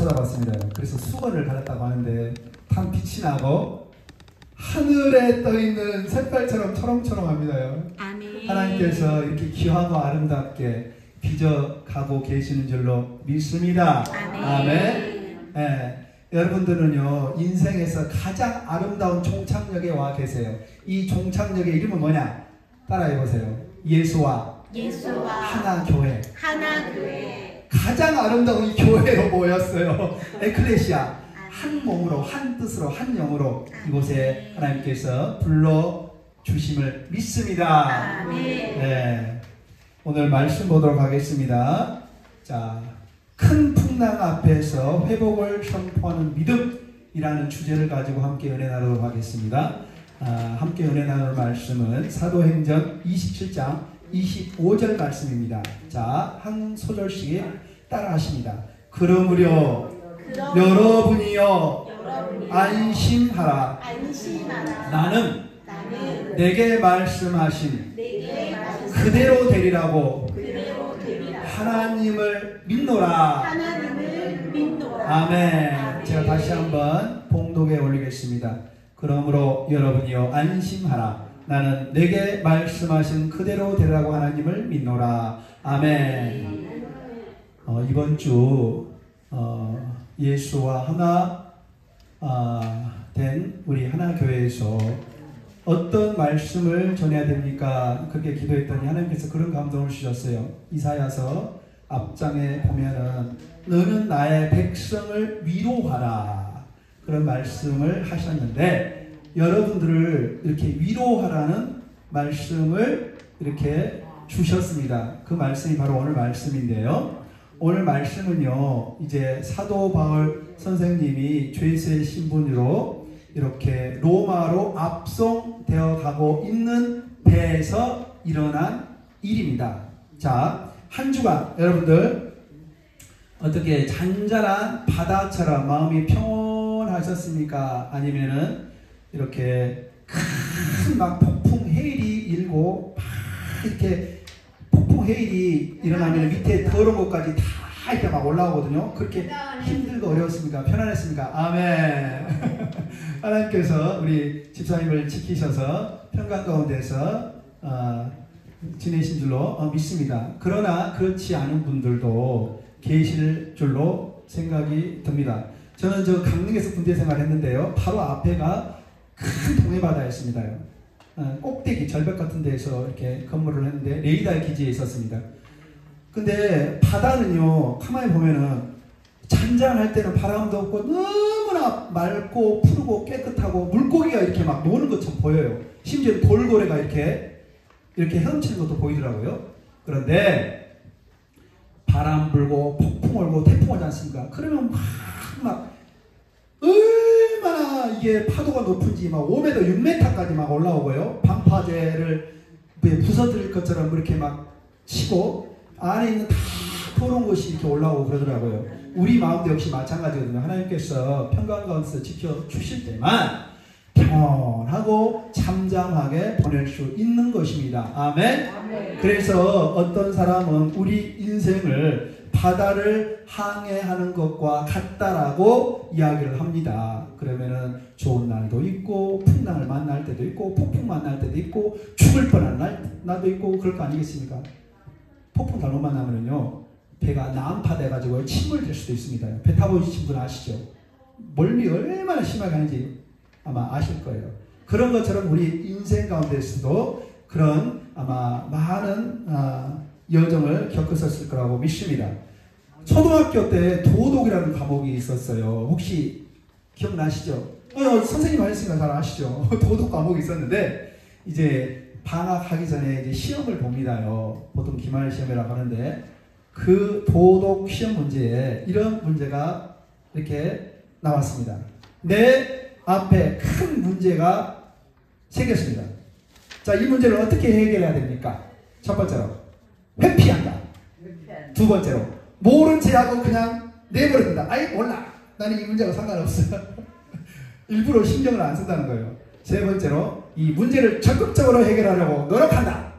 쳐다봤습니다. 그래서 수건을 갈았다고 하는데 단 빛이 나고 하늘에 떠있는 샛별처럼 초롱초롱합니다요. 아멘. 하나님께서 이렇게 귀하고 아름답게 빚어가고 계시는 줄로 믿습니다. 아멘. 아멘. 네. 여러분들은요, 인생에서 가장 아름다운 종착역에 와 계세요. 이 종착역의 이름은 뭐냐? 따라해보세요. 예수와 하나교회. 하나교회. 가장 아름다운 이 교회로 모였어요. 에클레시아. 한 몸으로, 한 뜻으로, 한 영으로 이곳에 하나님께서 불러주심을 믿습니다. 아멘. 네. 오늘 말씀 보도록 하겠습니다. 자, 큰 풍랑 앞에서 회복을 선포하는 믿음이라는 주제를 가지고 함께 은혜 나누도록 하겠습니다. 함께 은혜 나눌 말씀은 사도행전 27장 25절 말씀입니다. 자, 한 소절씩 따라 하십니다. 그러므로 여러분이여 안심하라. 나는 내게 말씀하신 그대로 되리라고 하나님을 믿노라. 아멘. 제가 다시 한번 봉독에 올리겠습니다. 그러므로 여러분이여 안심하라. 나는 내게 말씀하신 그대로 되라고 하나님을 믿노라. 아멘. 이번 주 예수와 하나 된 우리 하나교회에서 어떤 말씀을 전해야 됩니까? 그렇게 기도했더니 하나님께서 그런 감동을 주셨어요. 이사야서 앞장에 보면은 너는 나의 백성을 위로하라, 그런 말씀을 하셨는데, 여러분들을 이렇게 위로하라는 말씀을 이렇게 주셨습니다. 그 말씀이 바로 오늘 말씀인데요. 오늘 말씀은요, 이제 사도 바울 선생님이 죄수의 신분으로 이렇게 로마로 압송되어 가고 있는 배에서 일어난 일입니다. 자, 한 주간 여러분들 어떻게 잔잔한 바다처럼 마음이 평온하셨습니까? 아니면은 이렇게 큰 막 폭풍 해일이 일고 막 이렇게 폭풍 해일이 일어나면 밑에 더러운 것까지 다 이렇게 막 올라오거든요. 그렇게 힘들고 어려웠습니까? 편안했습니까? 아멘. 하나님께서 우리 집사님을 지키셔서 평강 가운데서 지내신 줄로 믿습니다. 그러나 그렇지 않은 분들도 계실 줄로 생각이 듭니다. 저는 저 강릉에서 군대 생활했는데요. 바로 앞에가 큰 동해바다였습니다. 꼭대기 절벽 같은 데서 이렇게 근무를 했는데 레이더 기지에 있었습니다. 근데 바다는요, 가만히 보면은 잔잔할 때는 바람도 없고 너무나 맑고 푸르고 깨끗하고 물고기가 이렇게 막 노는 것처럼 보여요. 심지어 돌고래가 이렇게 헤엄치는 것도 보이더라고요. 그런데 바람 불고 폭풍 올고 태풍 오지 않습니까? 그러면 막 얼마나 이게 파도가 높은지 막 5m, 6m까지 막 올라오고요. 방파제를 부서뜨릴 것처럼 그렇게 막 치고 안에 있는 다 더러운 것이 이렇게 올라오고 그러더라고요. 우리 마음도 역시 마찬가지거든요. 하나님께서 평강 가운데서 지켜주실 때만 평온하고 잠잠하게 보낼 수 있는 것입니다. 아멘? 아멘. 그래서 어떤 사람은 우리 인생을 바다를 항해하는 것과 같다라고 이야기를 합니다. 그러면은 좋은 날도 있고 풍랑을 만날 때도 있고 폭풍 만날 때도 있고 죽을 뻔한 날도 있고 그럴 거 아니겠습니까? 폭풍 잘못 만나면은요, 배가 난파돼가지고 침몰될 수도 있습니다. 배 타보신 분 아시죠? 멀미 얼마나 심하게 하는지 아마 아실 거예요. 그런 것처럼 우리 인생 가운데서도 그런 아마 많은 여정을 겪었을 거라고 믿습니다. 초등학교 때 도덕이라는 과목이 있었어요. 혹시 기억나시죠? 선생님 하셨으니까 잘 아시죠? 도덕 과목이 있었는데 이제 방학하기 전에 이제 시험을 봅니다요. 보통 기말 시험이라고 하는데 그 도덕 시험 문제에 이런 문제가 이렇게 나왔습니다. 내 앞에 큰 문제가 생겼습니다. 자, 이 문제를 어떻게 해결해야 됩니까? 첫 번째로 회피한다. 두 번째로 모른 체 하고 그냥 내버린다. 아이 몰라, 나는 이 문제가 상관없어. 일부러 신경을 안 쓴다는 거예요. 세 번째로 이 문제를 적극적으로 해결하려고 노력한다.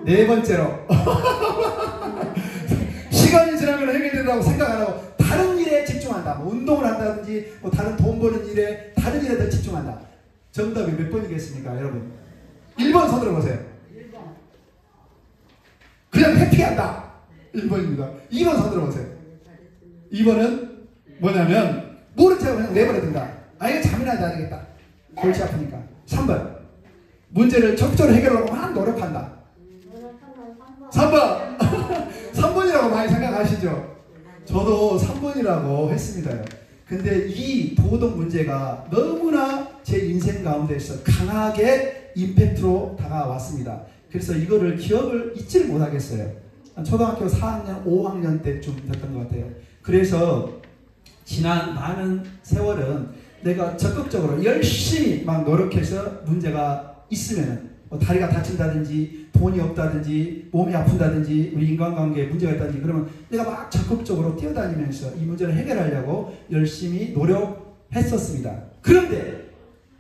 네 번째로 시간이 지나면 해결된다고 생각 안 하고 다른 일에 집중한다. 집중한다. 뭐 운동을 한다든지 뭐 다른 돈 버는 일에 다른 일에 더 집중한다. 정답이 몇 번이겠습니까, 여러분? 1번 손들어 보세요. 그냥 회피한다. 1번입니다. 2번 손들어 보세요. 2번은 뭐냐면 모른 척 그냥 내버려둔다. 아, 이거 잠이나 안 되겠다. 골치 아프니까. 3번. 문제를 적절히 해결하려고 막 노력한다. 3번. 3번이라고 많이 생각하시죠? 저도 3번이라고 했습니다요. 근데 이 도덕 문제가 너무나 제 인생 가운데서 강하게 임팩트로 다가왔습니다. 그래서 이거를 기억을 잊지를 못하겠어요. 초등학교 4학년, 5학년 때쯤 됐던 것 같아요. 그래서 지난 많은 세월은 내가 적극적으로 열심히 막 노력해서 문제가 있으면 뭐 다리가 다친다든지 돈이 없다든지 몸이 아픈다든지 우리 인간관계에 문제가 있다든지 그러면 내가 막 적극적으로 뛰어다니면서 이 문제를 해결하려고 열심히 노력했었습니다. 그런데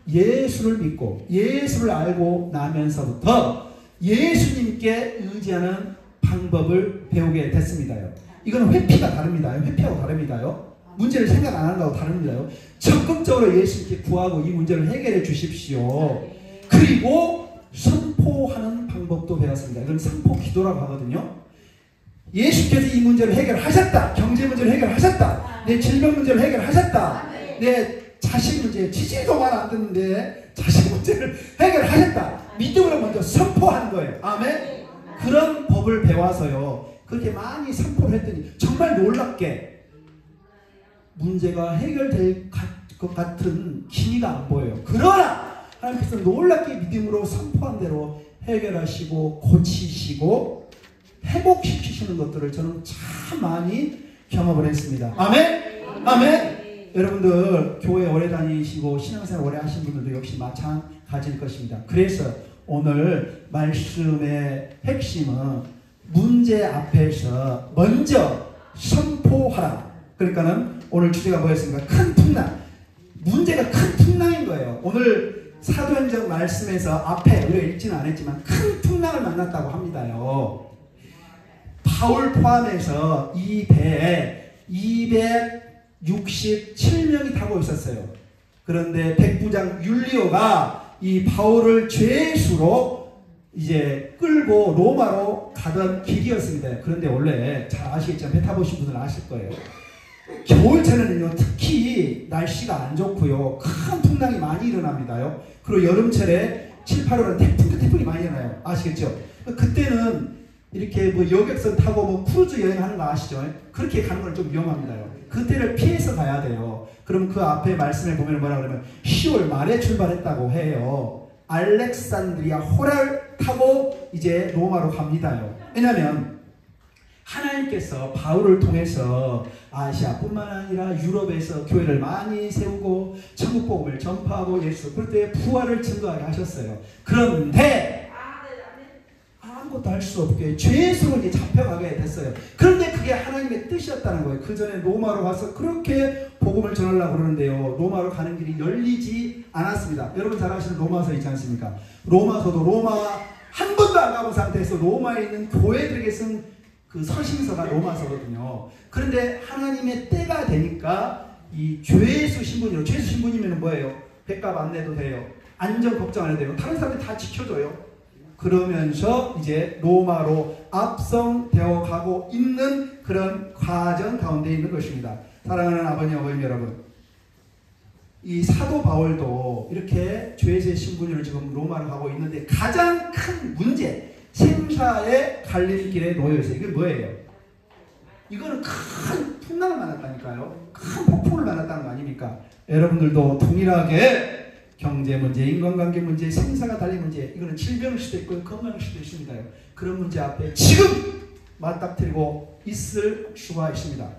예수를 믿고 예수를 알고 나면서부터 예수님께 의지하는 방법을 배우게 됐습니다요. 이건 회피가 다릅니다. 회피하고 다릅니다요. 문제를 생각 안 한다고 다릅니다요. 적극적으로 예수님께 구하고 이 문제를 해결해 주십시오. 그리고 선포하는 방법도 배웠습니다. 이건 선포 기도라고 하거든요. 예수께서 이 문제를 해결하셨다. 경제 문제를 해결하셨다. 내 질병 문제를 해결하셨다. 내 자식 문제, 지지도 말 안 듣는데 자식 문제를 해결하셨다. 믿음으로 먼저 선포하는 거예요. 아멘. 그런 법을 배워서요. 그렇게 많이 선포를 했더니 정말 놀랍게 문제가 해결될 것 같은 기미가 안 보여요. 그러나 하나님께서 놀랍게 믿음으로 선포한 대로 해결하시고 고치시고 회복시키시는 것들을 저는 참 많이 경험을 했습니다. 아멘? 아멘? 여러분들 교회 오래 다니시고 신앙생활 오래 하신 분들도 역시 마찬가지일 것입니다. 그래서 오늘 말씀의 핵심은 문제 앞에서 먼저 선포하라. 그러니까는 오늘 주제가 뭐였습니까? 큰 풍랑. 문제가 큰 풍랑인 거예요. 오늘 사도행전 말씀에서 앞에 우리가 읽지는 않았지만 큰 풍랑을 만났다고 합니다요. 바울 포함해서 이 배에 267명이 타고 있었어요. 그런데 백부장 율리오가 이 바울을 죄수로 이제 끌고 로마로 가던 길이었습니다. 그런데 원래 잘 아시겠지만 배 타보신 분들은 아실 거예요. 겨울철에는요 특히 날씨가 안 좋고요 큰 풍랑이 많이 일어납니다요. 그리고 여름철에 7, 8월은 태풍이 많이 일어나요. 아시겠죠? 그때는 이렇게 뭐 여객선 타고 뭐 크루즈 여행하는 거 아시죠? 그렇게 가는 건 좀 위험합니다요. 그때를 피해서 가야 돼요. 그럼 그 앞에 말씀에 보면 뭐라 그러면 10월 말에 출발했다고 해요. 알렉산드리아 호랄 타고 이제 로마로 갑니다요. 왜냐면 하나님께서 바울을 통해서 아시아뿐만 아니라 유럽에서 교회를 많이 세우고 천국 복음을 전파하고 예수 그때 부활을 증거하게 하셨어요. 그런데 아무것도 할 수 없게 죄수로 이제 잡혀가게 됐어요. 그런데 그게 하나님의 뜻이었다는 거예요. 그 전에 로마로 가서 그렇게 복음을 전하려고 그러는데요. 로마로 가는 길이 열리지 않았습니다. 여러분 잘 아시는 로마서 있지 않습니까? 로마서도 로마 한 번도 안 가본 상태에서 로마에 있는 교회들에게 쓴 그 서신서가 로마서거든요. 그런데 하나님의 때가 되니까 이 죄수 신분이요. 죄수 신분이면 뭐예요? 백값 안 내도 돼요. 안전 걱정 안 해도 돼요. 다른 사람들이 다 지켜줘요. 그러면서 이제 로마로 압송되어 가고 있는 그런 과정 가운데 있는 것입니다. 사랑하는 아버님, 어머님 여러분. 이 사도 바울도 이렇게 죄수의 신분으로 지금 로마로 가고 있는데 가장 큰 문제, 생사의 갈림길에 놓여 있어요. 이게 뭐예요? 이거는 큰 풍랑을 만났다니까요. 큰 폭풍을 만났다는 거 아닙니까? 여러분들도 동일하게 경제 문제, 인간관계 문제, 생사가 달린 문제, 이거는 질병일 수도 있고 건강일 수도 있습니다. 그런 문제 앞에 지금 맞닥뜨리고 있을 수가 있습니다.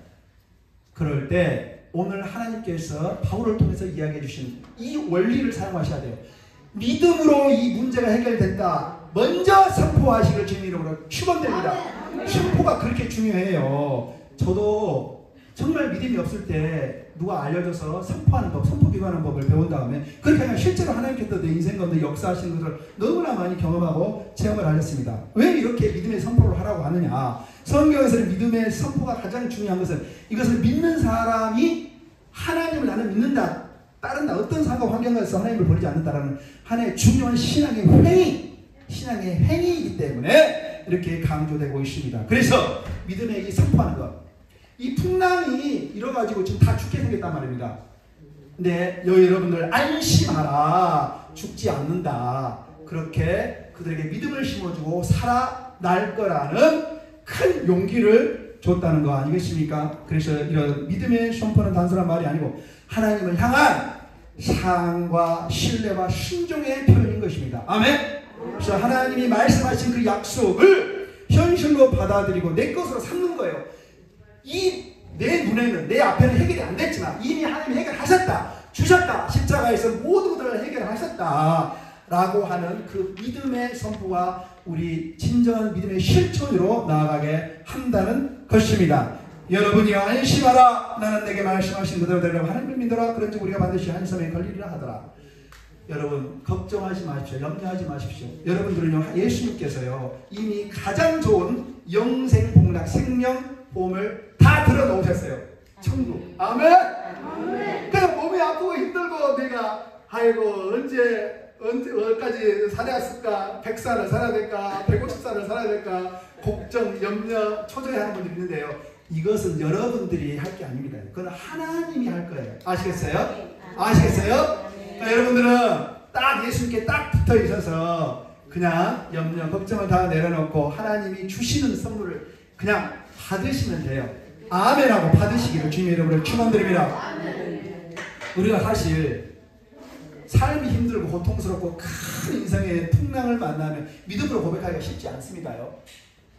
그럴 때 오늘 하나님께서 바울을 통해서 이야기해 주신 이 원리를 사용하셔야 돼요. 믿음으로 이 문제가 해결된다. 먼저 선포하시길 주님 이름으로 축원드립니다. 선포가 그렇게 중요해요. 저도 정말 믿음이 없을 때 누가 알려줘서 선포하는 법, 선포 기도하는 법을 배운 다음에 그렇게 하면 실제로 하나님께서 내 인생 가운데 역사하시는 것을 너무나 많이 경험하고 체험을 하셨습니다. 왜 이렇게 믿음의 선포를 하라고 하느냐? 성경에서는 믿음의 선포가 가장 중요한 것은 이것을 믿는 사람이 나는 믿는다, 따른다, 어떤 상황 환경에서 하나님을 버리지 않는다라는 하나의 중요한 신앙의 행위이기 때문에 이렇게 강조되고 있습니다. 그래서 믿음의 이 선포하는 것, 이 풍랑이 이뤄가지고 지금 다 죽게 생겼단 말입니다. 근데 여러분들 안심하라, 죽지 않는다, 그렇게 그들에게 믿음을 심어주고 살아날 거라는 큰 용기를 줬다는 거 아니겠습니까? 그래서 이런 믿음의 선포는 단순한 말이 아니고 하나님을 향한 사랑과 신뢰와 순종의 표현인 것입니다. 아멘. 그래서 하나님이 말씀하신 그 약속을 현실로 받아들이고 내 것으로 삼는 거예요. 이 내 눈에는, 내 앞에는 해결이 안 됐지만 이미 하나님이 해결하셨다, 주셨다, 십자가에서 모든 것들을 해결하셨다 라고 하는 그 믿음의 선포가 우리 진정한 믿음의 실천으로 나아가게 한다는 것입니다. 여러분이 안심하라, 나는 내게 말씀하신 그대로 되려고 하나님을 믿어라, 그런지 우리가 반드시 한섬에 걸리리라 하더라. 여러분 걱정하지 마십시오. 염려하지 마십시오. 여러분들은요, 예수님께서요 이미 가장 좋은 영생 복락 생명보험을 다 들어놓으셨어요. 천국. 아멘. 그냥 몸이 아프고 힘들고 내가 아이고 언제까지 살아야 100살을 살아야 될까, 150살을 살아야 될까, 걱정, 염려, 초조해하는 분들이 있는데요. 이것은 여러분들이 할 게 아닙니다. 그건 하나님이 할 거예요. 아시겠어요? 아시겠어요? 여러분들은 딱 예수님께 딱 붙어 있어서 그냥 염려, 걱정을 다 내려놓고 하나님이 주시는 선물을 그냥 받으시면 돼요. 아멘하고 받으시기를 주님의 이름으로 축원드립니다. 우리가 사실 삶이 힘들고 고통스럽고 큰 인생의 풍랑을 만나면 믿음으로 고백하기가 쉽지 않습니다요.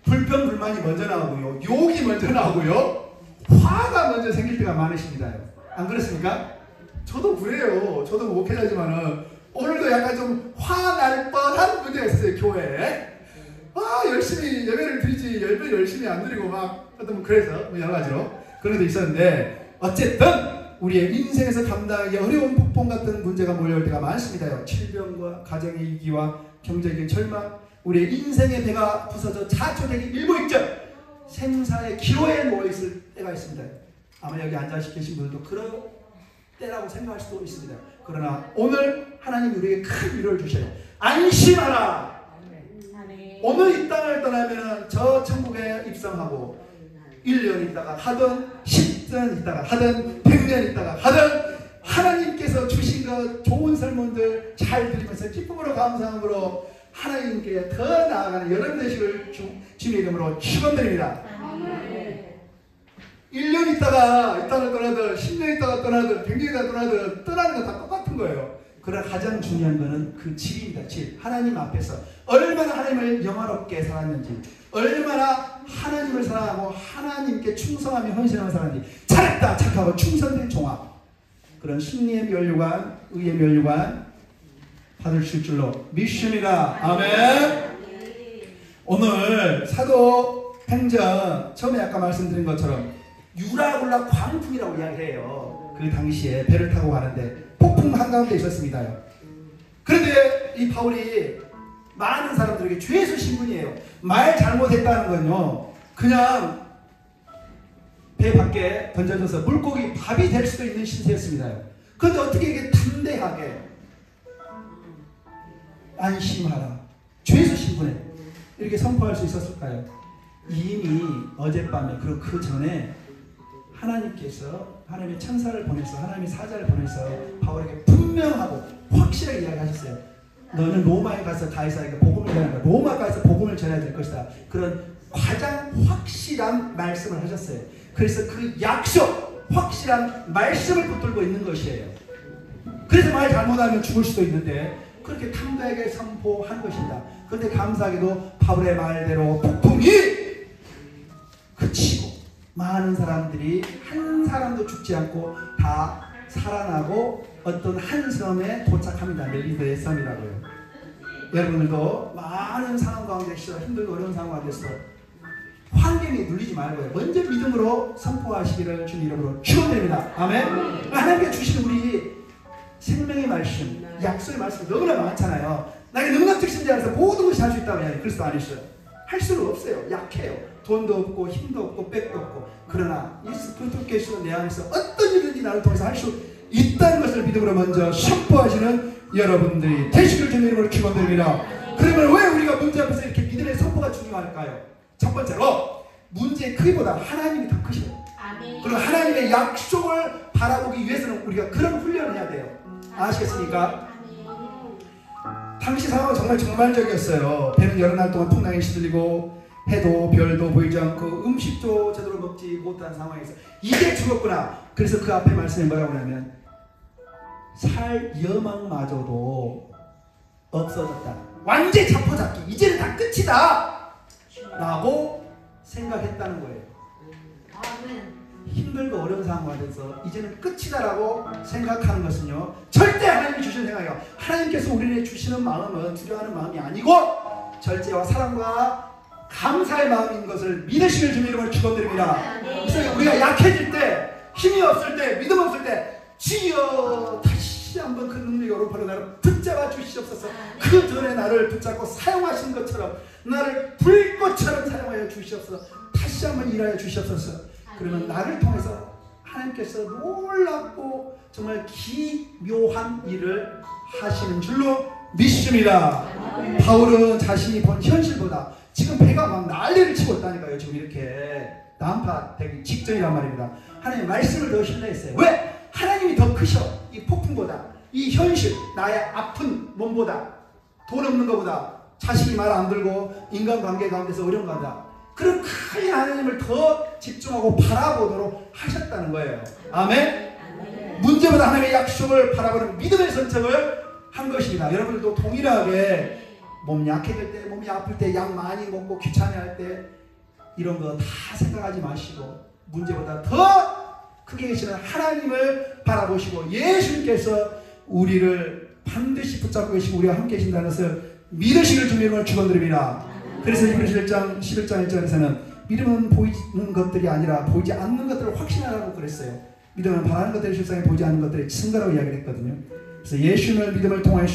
불평, 불만이 먼저 나오고요, 욕이 먼저 나오고요, 화가 먼저 생길 때가 많으십니다요. 안 그렇습니까? 저도 그래요. 저도 목회자지만은 오늘도 약간 좀 화날 뻔한 문제가 있었어요. 교회에 열심히 예배를 드리지 10배 열심히 안 드리고 막 그래서 여러 가지로 그런 게 있었는데, 어쨌든 우리의 인생에서 감당하기 어려운 폭풍 같은 문제가 몰려올 때가 많습니다요. 질병과 가정의 위기와 경제적인 절망, 우리의 인생의 배가 부서져 자초되기 일보 직전 생사의 기로에 놓여있을 때가 있습니다. 아마 여기 앉아 계신 분들도 그런 때라고 생각할 수도 있습니다. 그러나 오늘 하나님이 우리에게 큰 위로를 주셔요. 안심하라. 오늘 이 땅을 떠나면 저 천국에 입성하고 1년 있다가 하든 10년 있다가 하든 100년 있다가 하든 하나님께서 주신 것 좋은 설문들 잘 들으면서 기쁨으로 감사함으로 하나님께 더 나아가는 여러분 되시길 주님의 이름으로 축원드립니다. 1년 있다가 이 땅을 떠나든 10년 있다가 떠나든 100년 있다가 떠나든 떠나는 건 다 똑같은 거예요. 그러나 가장 중요한 것은 그 질입니다. 질. 하나님 앞에서 얼마나 하나님을 영화롭게 살았는지, 얼마나 하나님을 사랑하고 하나님께 충성하며 헌신하며 살았는지, 잘했다 착하고 충성된 종합, 그런 승리의 면류관, 의의 면류관 받으실 줄로 믿습니다. 아멘. 오늘 사도행전 처음에 아까 말씀드린 것처럼 유라굴라 광풍이라고 이야기해요. 그 당시에 배를 타고 가는데 폭풍 한가운데 있었습니다요. 그런데 이 바울이 많은 사람들에게 죄수 신분이에요. 말 잘못했다는 건요, 그냥 배 밖에 던져져서 물고기 밥이 될 수도 있는 신세였습니다. 그런데 어떻게 이게 담대하게 안심하라, 죄수 신분에 이렇게 선포할 수 있었을까요? 이미 어젯밤에 그리고 그 전에 하나님께서 하나님의 천사를 보내서, 하나님의 사자를 보내서 바울에게 분명하고 확실하게 이야기하셨어요. 너는 로마에 가서 가이사에게 복음을 전해야 한다. 로마 가서 복음을 전해야 될 것이다. 그런 가장 확실한 말씀을 하셨어요. 그래서 그 약속, 확실한 말씀을 붙들고 있는 것이에요. 그래서 말 잘못하면 죽을 수도 있는데 그렇게 담대하게 선포한 것입니다. 그런데 감사하게도 바울의 말대로 폭풍이 그치고 많은 사람들이 한 사람도 죽지 않고 다 살아나고 어떤 한 섬에 도착합니다. 멜리드의 섬이라고요. 여러분들도 많은 상황 가운데 있어, 힘들고 어려운 상황 가운데 있어 환경에 눌리지 말고요, 먼저 믿음으로 선포하시기를 주님 이름으로 축원드립니다. 아멘. 하나님께 주시는 우리 생명의 말씀, 약속의 말씀 너무나 많잖아요. 나에게 능력 특신 자라서 모든 것이 할 수 있다고 해요. 그리스도 안에서 할 수는 없어요. 약해요. 돈도 없고 힘도 없고 백도 없고. 그러나 예수 그리스도께서 내 안에서 어떤 일든지 나를 통해서 할 수 있다는 것을 믿음으로 먼저 선포하시는 여러분들이 되시길 주님의 이름으로 축원드립니다. 그러면 왜 우리가 문제 앞에서 이렇게 믿음의 선포가 중요할까요? 첫 번째로 문제의 크기보다 하나님이 더 크셔요. 그리고 하나님의 약속을 바라보기 위해서는 우리가 그런 훈련을 해야 돼요. 아시겠습니까? 당시 상황은 정말 정말적이었어요. 배는 여러 날 동안 풍랑에 시들리고 해도 별도 보이지 않고 음식도 제대로 먹지 못한 상황에서 이제 죽었구나. 그래서 그 앞에 말씀이 뭐라고 하냐면 살 여망마저도 없어졌다. 완전히 잡포잡기. 이제는 다 끝이다 라고 생각했다는 거예요. 힘들고 어려운 상황에서 이제는 끝이다라고 생각하는 것은요, 절대 하나님이 주시는 생각이에요. 하나님께서 우리에게 주시는 마음은 두려워하는 마음이 아니고 절제와 사랑과 감사의 마음인 것을 믿으시길 주님 이름으로 축원드립니다. 그래서 우리가 약해질 때, 힘이 없을 때, 믿음 없을 때 주여 다시 한번 그 능력의 오른팔로 나를 붙잡아 주시옵소서. 그 전에 나를 붙잡고 사용하신 것처럼 나를 불꽃처럼 사용하여 주시옵소서. 다시 한번 일하여 주시옵소서. 그러면 나를 통해서 하나님께서 놀랍고 정말 기묘한 일을 하시는 줄로 믿습니다. 바울은 자신이 본 현실보다 지금 배가 막 난리를 치고 있다니까요. 지금 이렇게 난파되기 직전이란 말입니다. 하나님의 말씀을 더 신뢰했어요. 왜? 하나님이 더 크셔. 이 폭풍보다, 이 현실, 나의 아픈 몸보다, 돈 없는 것보다, 자식이 말 안 들고 인간관계 가운데서 어려운 거다. 그런 큰 하나님을 더 집중하고 바라보도록 하셨다는 거예요. 아멘? 문제보다 하나님의 약속을 바라보는 믿음의 선택을 한 것입니다. 여러분들도 동일하게 몸 약해질 때, 몸이 아플 때, 약 많이 먹고 귀찮아할 때 이런 거 다 생각하지 마시고 문제보다 더 크게 계시는 하나님을 바라보시고 예수님께서 우리를 반드시 붙잡고 계시고 우리와 함께 계신다는 것을 믿으시길 주님을 축원드립니다. 그래서 히브리서 1장 11장 1절에서는 믿음은 보이는 것들이 아니라 보이지 않는 것들을 확신하라고 그랬어요. 믿음은 바라는 것들이 실상에 보이지 않는 것들의 증거라고 이야기를 했거든요. 그래서 예수님을 믿음을 통하여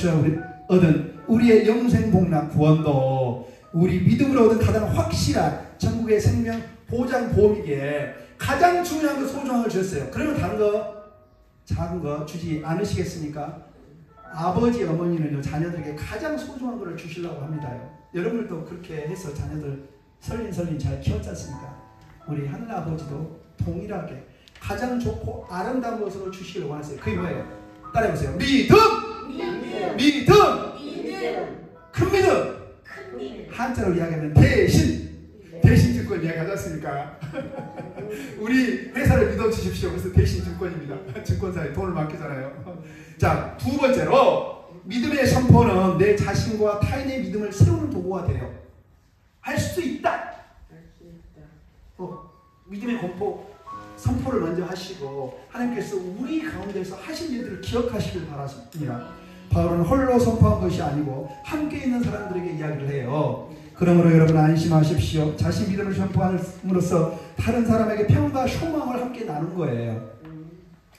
얻은 우리의 영생 복락 구원도 우리 믿음으로 얻은 가장 확실한 천국의 생명 보장 보험이기에 가장 중요한 것 소중한 걸 주셨어요. 그러면 다른 거 작은 거 주지 않으시겠습니까? 아버지 어머니는요 자녀들에게 가장 소중한 것을 주시려고 합니다요. 여러분들도 그렇게 해서 자녀들 설린 잘 키웠지 않습니까? 우리 하늘 아버지도 동일하게 가장 좋고 아름다운 것으로 주시기를 원하세요. 그게 뭐예요? 따라해보세요. 믿음! 큰 믿음! 한자로 이야기하면 대신 증권 이야기하지 않습니까? 우리 회사를 믿어주십시오. 그래서 대신 증권입니다. 증권사에 돈을 맡기잖아요. 자, 두 번째로 믿음의 선포는 내 자신과 타인의 믿음을 세우는 도구가 돼요. 할 수 있다. 믿음의 선포를 먼저 하시고 하나님께서 우리 가운데서 하신 일들을 기억하시길 바랍니다. 바울은 홀로 선포한 것이 아니고 함께 있는 사람들에게 이야기를 해요. 그러므로 여러분 안심하십시오. 자신 믿음을 선포함으로써 다른 사람에게 평안과 소망을 함께 나눈 거예요.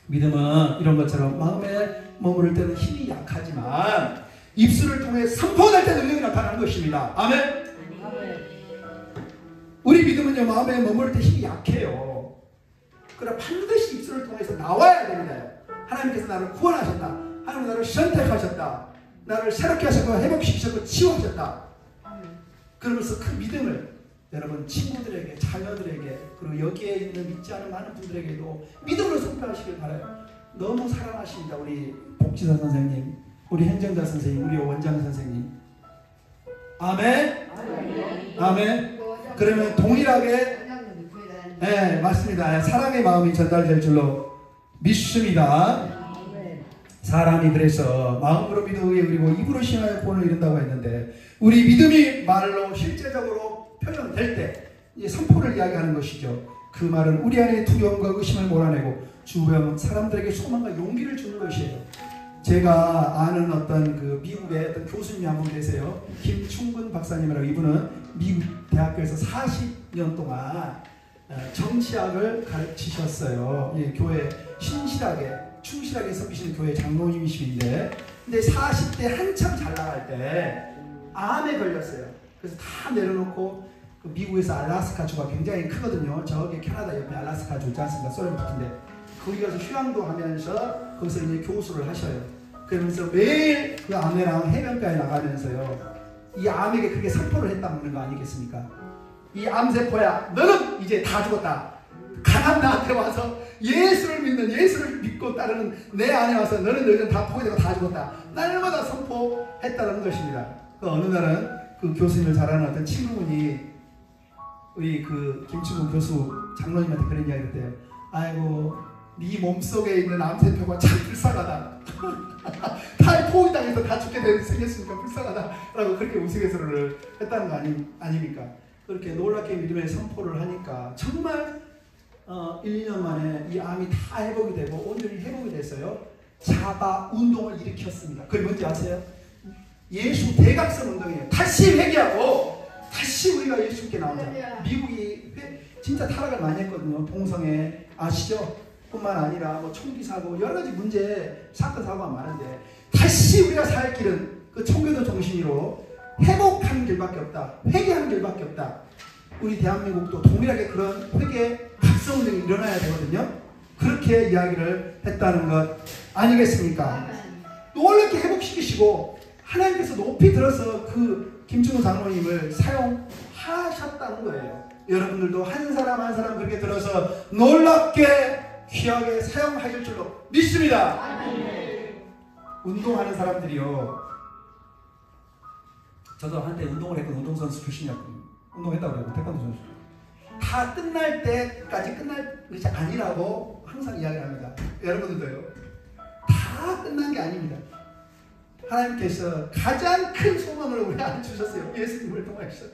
믿음은 이런 것처럼 마음에 머무를 때는 힘이 약하지만 입술을 통해 선포할 때 능력이 나타나는 것입니다. 아멘? 우리 믿음은요 마음에 머무를 때 힘이 약해요. 그러나 반드시 입술을 통해서 나와야 됩니다. 하나님께서 나를 구원하셨다. 하나님 나를 선택하셨다. 나를 새롭게 하셨고 회복시키셨고 치유하셨다. 그러면서 그 믿음을 여러분 친구들에게 자녀들에게 그리고 여기에 있는 믿지 않은 많은 분들에게도 믿음으로 선포하시길 바라요. 너무 사랑하십니다. 우리 복지사 선생님, 우리 행정자 선생님, 우리 원장 선생님. 아멘? 아멘? 그러면 동일하게 네 맞습니다. 사랑의 마음이 전달될 줄로 믿습니다. 사람이 그래서 마음으로 믿음에 그리고 입으로 신하여 구원을 이룬다고 했는데 우리 믿음이 말로 실제적으로 표현될 때 이제 선포를 이야기하는 것이죠. 그 말은 우리 안에 두려움과 의심을 몰아내고 주변 사람들에게 소망과 용기를 주는 것이에요. 제가 아는 어떤 그 미국의 어떤 교수님이 한 분 계세요. 김충근 박사님이라고. 이분은 미국 대학교에서 40년 동안 정치학을 가르치셨어요. 예, 교회 신실하게 충실하게 섬기시는 교회 장로님이신데 근데 40대 한참 잘 나갈 때 암에 걸렸어요. 그래서 다 내려놓고 그 미국에서 알라스카 주가 굉장히 크거든요. 저기 캐나다 옆에 알라스카 주 있지 않습니까? 소련 붙은데 거기 가서 휴양도 하면서 거기서 이제 교수를 하셔요. 그러면서 매일 그 아내랑 해변가에 나가면서요, 이 암에게 그렇게 선포를 했다는 거 아니겠습니까? 이 암세포야, 너는 이제 다 죽었다. 강한 나한테 와서 예수를 믿고 따르는 내 안에 와서 너는 너희는 다 포기되고 다 죽었다. 날마다 선포했다는 것입니다. 그 어느 날은 그 교수님을 잘 아는 어떤 친구분이 우리 그 김충국 교수 장로님한테 그런 이야기를 했대요. 아이고, 네 몸속에 있는 암세포가 참 불쌍하다. 다 포위당해서 다 죽게 생겼으니까 불쌍하다 라고 그렇게 우스갯소리를 했다는 거 아닙니까? 그렇게 놀랍게 믿음의 선포를 하니까 정말 1, 2년 만에 이 암이 다 회복이 되고 온전히 회복이 됐어요. 자바 운동을 일으켰습니다. 그게 뭔지 아세요? 예수 대각성 운동이에요. 다시 회개하고 다시 우리가 예수께 나오자. 미국이 진짜 타락을 많이 했거든요. 동성애 아시죠? 뿐만 아니라 뭐 총기 사고 여러 가지 문제 사건 사고가 많은데, 다시 우리가 살 길은 그 청교도 정신으로 회복하는 길밖에 없다. 회개하는 길밖에 없다. 우리 대한민국도 동일하게 그런 회개 각성운동이 일어나야 되거든요. 그렇게 이야기를 했다는 것 아니겠습니까? 놀랍게 회복시키시고 하나님께서 높이 들어서 그 김충호 장로님을 사용하셨다는 거예요. 여러분들도 한 사람 한 사람 그렇게 들어서 놀랍게 귀하게 사용하실 줄로 믿습니다. 운동하는 사람들이요, 저도 한때 운동을 했던 운동선수 출신이었거든요. 운동했다고 그래요. 태권도 선수. 다 끝날 때까지 끝날 것이 아니라고 항상 이야기를 합니다. 여러분들도요, 다 끝난 게 아닙니다. 하나님께서 가장 큰 소망을 우리한테 주셨어요. 예수님을 통해서.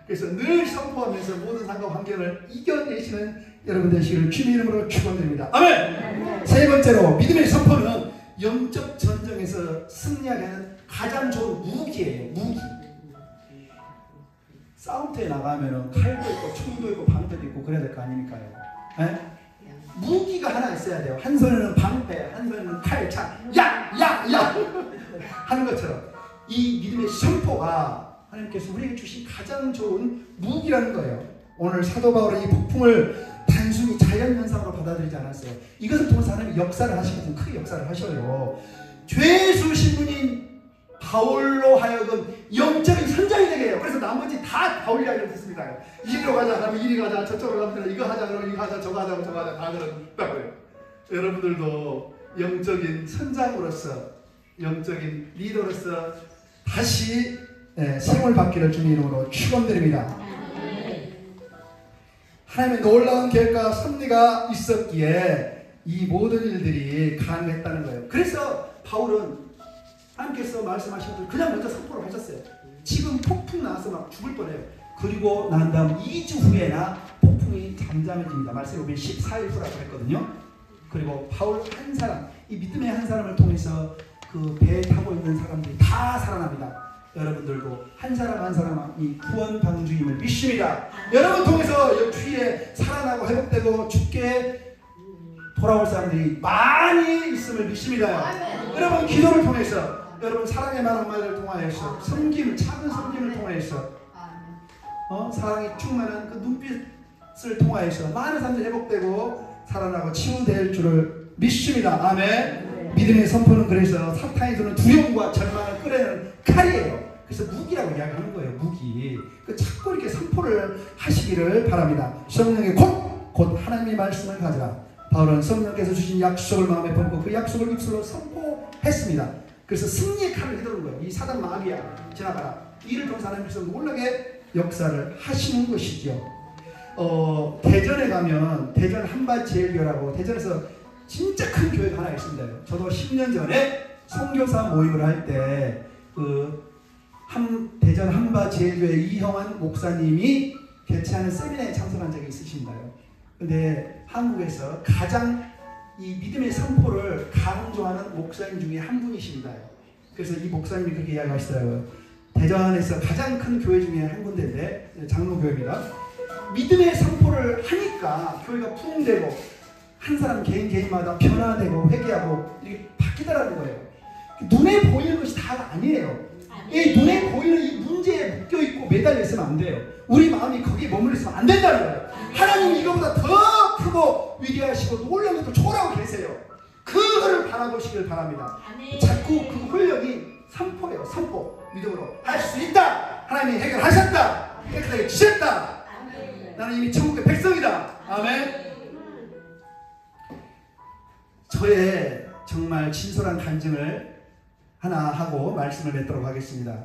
그래서 늘 선포하면서 모든 상과 환경을 이겨내시는 여러분 되시기를 주님의 이름으로 축원드립니다. 아멘! 세 번째로 믿음의 선포는 영적 전쟁에서 승리하는 가장 좋은 무기예요. 무기. 싸움터에 나가면 칼도 있고 총도 있고 방패도 있고 그래야 될 거 아닙니까요? 네? 무기가 하나 있어야 돼요. 한 손에는 방패, 한 손에는 칼, 야 하는 것처럼 이 믿음의 선포가 하나님께서 우리에게 주신 가장 좋은 무기라는 거예요. 오늘 사도 바울은 이 폭풍을 단순히 자연현상으로 받아들이지 않았어요. 이것을 통해서 하나님이 역사를 하시거든요. 크게 역사를 하셔요. 죄수 신분인 바울로 하여금 영적인 선장이 되게 해요. 그래서 나머지 다 바울 이야기를 듣습니다. 이리로 가자 그러면 이리 가자, 저쪽으로 가면 이거 하자 그러면 이거 하자, 저거 하자 저거 하자 다 그런다고요. 여러분들도 영적인 선장으로서, 영적인 리더로서 다시 생을 받기를 주님 이름으로 축원드립니다. 하나님의 놀라운 계획과 섭리가 있었기에 이 모든 일들이 가능했다는 거예요. 그래서 바울은 하나님께서 말씀하신 것을 그냥 먼저 선포를 하셨어요. 지금 폭풍 나와서 막 죽을 뻔해요. 그리고 난 다음 2주 후에나 폭풍이 잠잠해집니다. 말씀에 보면 14일 후라고 했거든요. 그리고 바울 한 사람, 이 믿음의 한 사람을 통해서 그 배에 타고 있는 사람들이 다 살아납니다. 여러분들도 한 사람 한 사람이 구원 받는 주임을 믿습니다. 여러분 통해서 주위에 살아나고 회복되고 죽게 돌아올 사람들이 많이 있음을 믿습니다. 여러분 기도를 통해서, 여러분 사랑의 말 한마디를 통하여서, 섬김, 작은 섬김을 통하여서, 사랑이 충만한 그 눈빛을 통하여서 많은 사람들이 회복되고 살아나고 치유될 줄을 믿습니다. 아멘. 믿음의 선포는 그래서 사탄이 주는 두려움과 절망을 끌어내는 칼이에요. 그래서 무기라고 이야기하는 거예요. 무기. 자꾸 이렇게 선포를 하시기를 바랍니다. 성령의 곧 하나님의 말씀을 가져라. 바울은 성령께서 주신 약속을 마음에 품고 그 약속을 입술로 선포했습니다. 그래서 승리의 칼을 휘두른 거예요. 이 사단 마귀야 지나가라. 이를 통해서 하나님께서 놀라게 역사를 하시는 것이죠. 대전에 가면 대전 한밭제일교라고, 대전에서 진짜 큰 교회가 하나 있습니다. 저도 10년 전에 선교사 모임을 할 때 대전 한밭제일교회 이형환 목사님이 개최하는 세미나에 참석한 적이 있으신가요? 근데 한국에서 가장 이 믿음의 선포를 강조하는 목사님 중에 한 분이십니다. 그래서 이 목사님이 그렇게 이야기하시더라고요. 대전에서 가장 큰 교회 중에 한 군데인데, 장로교회입니다. 믿음의 선포를 하니까 교회가 부흥되고 한 사람 개인마다 변화되고 회개하고 이렇게 바뀌더라는 거예요. 눈에 보이는 것이 다가 아니에요. 이 눈에 보이는 이 문제에 묶여있고 매달려 있으면 안 돼요. 우리 마음이 거기에 머물러 있으면 안 된다는 거예요. 하나님은 이거보다 더 크고 위대하시고 놀라운 것도 초월하고 계세요. 그거를 바라보시길 바랍니다. 자꾸 그 훈련이 선포예요. 선포. 믿음으로 할 수 있다. 하나님이 해결하셨다. 깨끗하게 주셨다. 나는 이미 천국의 백성이다. 아멘. 저의 정말 진솔한 간증을 하나 하고 말씀을 맺도록 하겠습니다.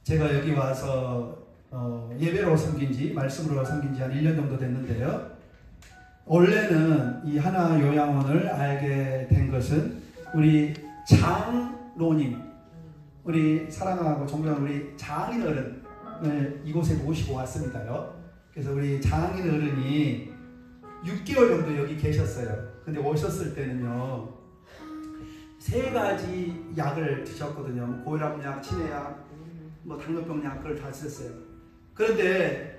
제가 여기 와서 예배로 섬긴 지, 말씀으로 섬긴 지 한 1년 정도 됐는데요. 원래는 이 하나 요양원을 알게 된 것은 우리 장로님, 우리 사랑하고 존경하는 우리 장인 어른을 이곳에 모시고 왔습니다요. 그래서 우리 장인 어른이 6개월 정도 여기 계셨어요. 근데 오셨을 때는요, 3가지 약을 드셨거든요. 고혈압약, 치매약, 뭐 당뇨병 약을 다 드셨어요. 그런데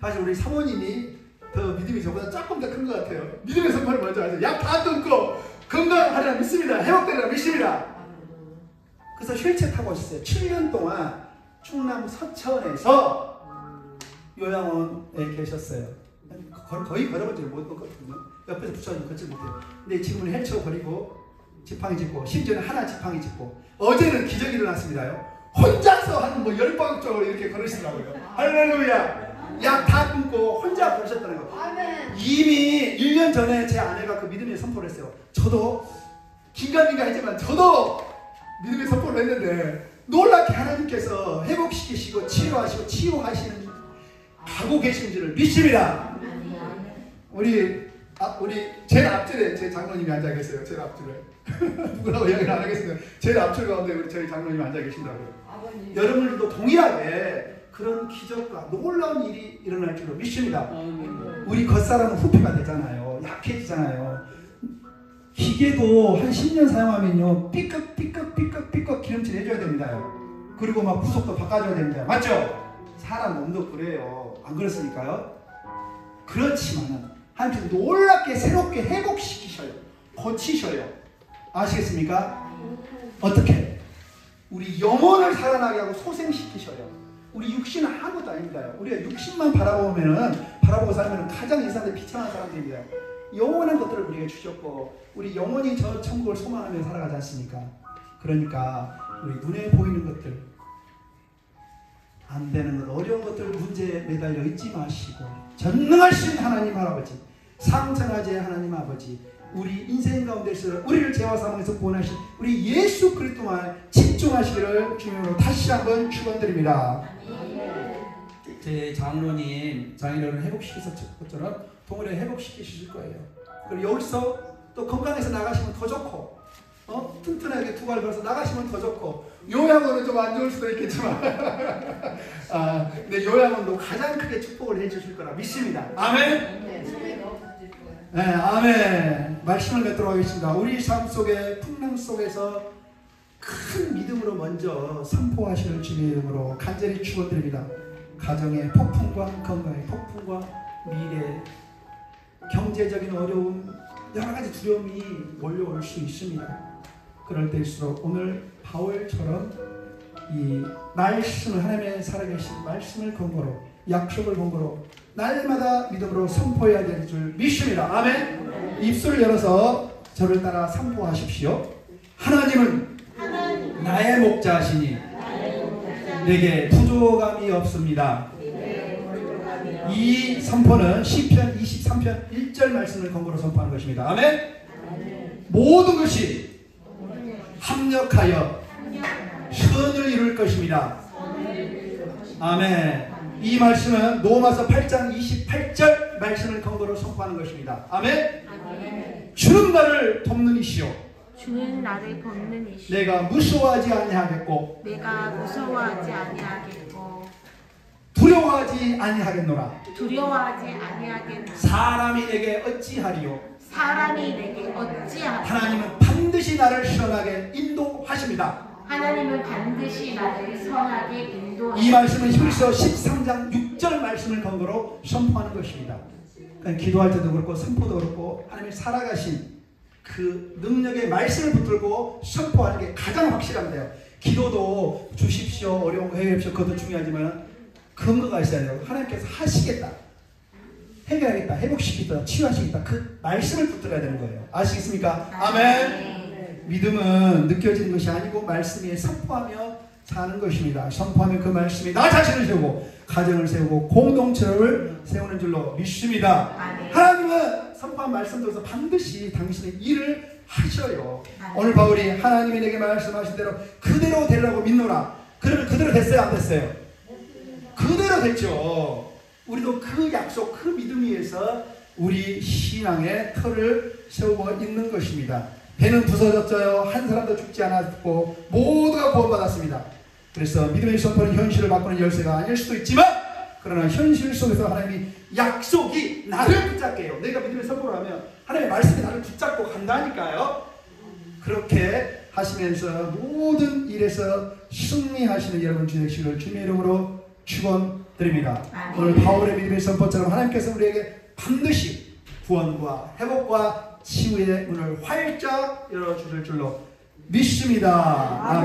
사실 우리 사모님이 더 믿음이 저보다 조금 더 큰 것 같아요. 믿음의 선포를 먼저 하죠. 약 다 끊고 건강하리라 믿습니다. 회복되리라 믿습니다. 그래서 휠체어 타고 오셨어요. 7년 동안 충남 서천에서 요양원에 계셨어요. 거의 걸어보지 못했거든요. 옆에서 붙여가지고 걷지 못해요. 근데 지금은 휠체어 버리고 지팡이 짚고, 심지어는 하나 지팡이 짚고, 어제는 기적이 일어났습니다요. 혼자서 한 뭐 10번 쪽으로 이렇게 걸으시더라고요. 할렐루야. 약 다 끊고 혼자 걸으셨다는 거. 이미 1년 전에 제 아내가 그 믿음의 선포를 했어요. 저도 긴가민가 했지만 저도 믿음의 선포를 했는데 놀랍게 하나님께서 회복시키시고 치유하시고 치유하시는 하고 계신 줄을 믿습니다. 우리 제일 앞줄에 제 장로님이 앉아 계세요. 제일 앞줄에. 누구라고 이야기를 안 하겠어요. 제일 앞줄 가운데 우리 저희 장로님이 앉아 계신다고요. 여러분들도 동일하게 그런 기적과 놀라운 일이 일어날 줄로 믿습니다. 우리 겉사람은 후피가 되잖아요. 약해지잖아요. 기계도 한 10년 사용하면요, 삐걱 기름칠 해줘야 됩니다요. 그리고 막 부속도 바꿔줘야 됩니다. 맞죠? 사람 몸도 그래요. 안 그렇습니까요? 그렇지만은 한편 놀랍게 새롭게 회복시키셔요. 고치셔요. 아시겠습니까? 어떻게? 우리 영혼을 살아나게 하고 소생시키셔요. 우리 육신은 아무것도 아닙니다. 우리가 육신만 바라보고 살면 가장 이 사람들 비참한 사람들입니다. 영원한 것들을 우리에게 주셨고, 우리 영원히 저 천국을 소망하며 살아가지 않습니까? 그러니까 우리 눈에 보이는 것들, 안 되는 것, 어려운 것들 문제에 매달려 있지 마시고, 전능하신 하나님 할아버지, 상천하제 하나님 아버지, 우리 인생 가운데서 우리를 죄와 사망에서 구원하신 우리 예수 그리스도만 집중하시기를 주님으로 다시 한번 축원드립니다. 제 장인어른 회복시키셨던 것처럼 동일하게 회복시키실 거예요. 그리고 여기서 또 건강해서 나가시면 더 좋고, 튼튼하게 두 발 걸어서 나가시면 더 좋고, 요양원은 좀 안 좋을 수도 있겠지만 근데 요양원도 가장 크게 축복을 해주실 거라 믿습니다. 아멘. 네, 아멘. 말씀을 맺도록 하겠습니다. 우리 삶 속에, 풍랑 속에서 큰 믿음으로 먼저 선포하시는 주님의 이름으로 간절히 축원드립니다. 가정의 폭풍과 건강의 폭풍과 미래, 경제적인 어려움, 여러 가지 두려움이 몰려올 수 있습니다. 그럴 때일수록 오늘 바울처럼 이 말씀을, 하나님의 살아계신 말씀을 근거로, 약속을 근거로 날마다 믿음으로 선포해야 될 줄 믿습니다. 아멘. 입술을 열어서 저를 따라 선포하십시오. 하나님은 나의 목자시니 내게 부족함이 없습니다. 이 선포는 시편 23편 1절 말씀을 근거로 선포하는 것입니다. 아멘. 모든 것이 합력하여 선을 이룰 것입니다. 아멘. 이 말씀은 로마서 8장 28절 말씀을 근거로 선포하는 것입니다. 아멘. 주는 나를 돕는 이시오. 주는 나를 돕는 이시오. 내가 무서워하지 아니하겠고 내가 무서워하지 아니하겠고 두려워하지 아니하겠노라. 두려워하지 아니하겠노라. 사람이 내게 어찌하리요. 사람이 내게 어찌하리요. 하나님은 반드시 나를 선하게 인도하십니다. 하나님은 반드시 나를 선하게 인도하십니다. 이 말씀은 히브리서 13장 6절 말씀을 근거로 선포하는 것입니다. 그러니까 기도할 때도 그렇고 선포도 그렇고 하나님이 살아가신 그 능력의 말씀을 붙들고 선포하는 게 가장 확실합니다. 기도도 주십시오, 어려운 거 해결하십시오, 그것도 중요하지만 근거가 있어야 돼요. 하나님께서 하시겠다. 해결하겠다, 회복시키겠다, 치유하시겠다 그 말씀을 붙들어야 되는 거예요. 아시겠습니까? 아멘. 믿음은 느껴지는 것이 아니고 말씀에 선포하며 사는 것입니다. 선포하면 그 말씀이 나 자신을 세우고 가정을 세우고 공동체를 세우는 줄로 믿습니다. 아멘. 하나님은 선포한 말씀 들어서 반드시 당신의 일을 하셔요. 아멘. 오늘 바울이 하나님이 내게 말씀하신 대로 그대로 되려고 믿노라. 그러면 그대로 됐어요? 안 됐어요? 그대로 됐죠. 우리도 그 약속, 그 믿음 위에서 우리 신앙의 터를 세우고 있는 것입니다. 배는 부서졌어요. 한 사람도 죽지 않았고 모두가 구원받았습니다. 그래서 믿음의 선포는 현실을 바꾸는 열쇠가 아닐 수도 있지만 그러나 현실 속에서 하나님이 약속이 나를 붙잡게 해요. 내가 믿음의 선포를 하면 하나님의 말씀이 나를 붙잡고 간다니까요. 그렇게 하시면서 모든 일에서 승리하시는 여러분 되시기를 주님의 이름으로 축원드립니다. 아멘. 오늘 바울의 믿음의 선포처럼 하나님께서 우리에게 반드시 구원과 회복과 치유의 문을 활짝 열어주실 줄로 믿습니다. 아멘.